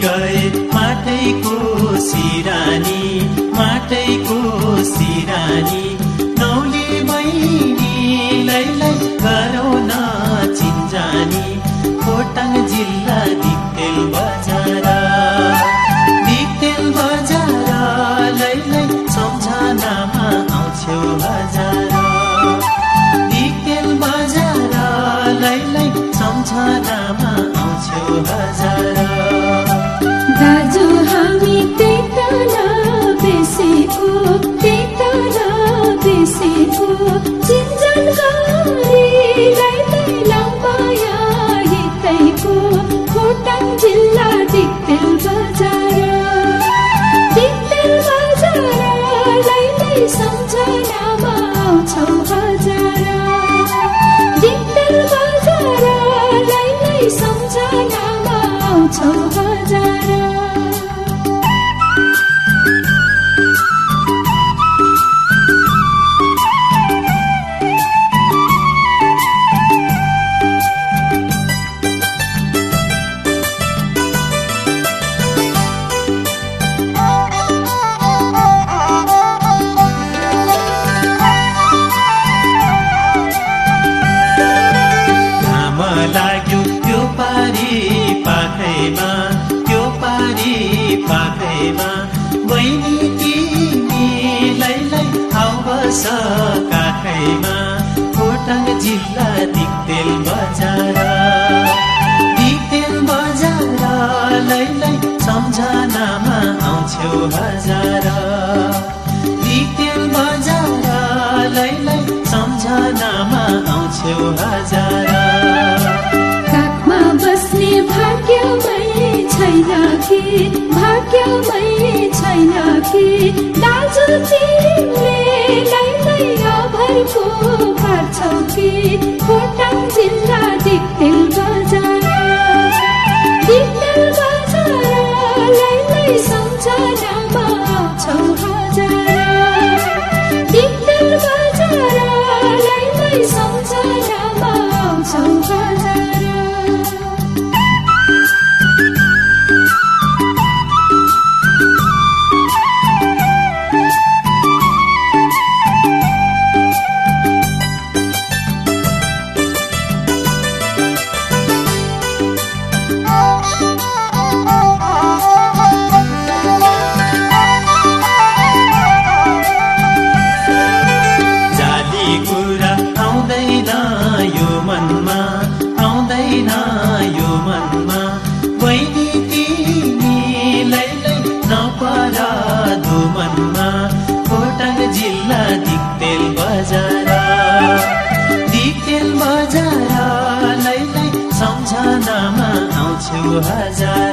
गए माटैको सिरानी, माटैको सिरानी। नौली बहिनीलाई गरौ न चिन्जानी, खोटाङ जिल्ला दिक्तेल बजार, दिक्तेल बजारलाई सम्झनामा आउँछौ हजार, दिक्तेल बजारलाई सम्झनामा आउँछौ हजार। दाजु हामी त्यता बेसेको, त्यता बेसेको चिन्जन गरीलाई लम्बाया हितैको खोटाङ जिल्ला दिक्तेल बजार, दिक्तेल बजारलाई सम्झनामा आउँछौ हजार, दिक्तेल बजारलाई सम्झनामा आउँछौ हजार। लाग्यो त्यो पारी पाखैमा, त्यो पारी पाखैमा बहिनी तिमीलाई आउबस काखैमा, खोटाङ जिल्ला दिक्तेल बजार, दिक्तेल बजारलाई सम्झनामा आउँछौ हजार, दिक्तेल बजारलाई सम्झनामा आउँछौ हजार। काखमा बस्ने भाग्यमै छैन कि, भाग्यमै छैन कि दाजु तिमीले भरको पार्छौ कि खोटाङ जिल्ला दिक्तेल बजार, दिक्तेल बजारलाई सम्झनामा आउँछौ हजार, दिक्तेल बजारलाई सम्झनामा आउँछौ हजार। कुरा आउँदैन यो मनमा, आउँदैन यो मनमा बहिनी तिमीलाई नपर धुमनमा, खोटाङ जिल्ला दिक्तेल बजार, दिक्तेल बजारलाई सम्झनामा आउँछौ हजार,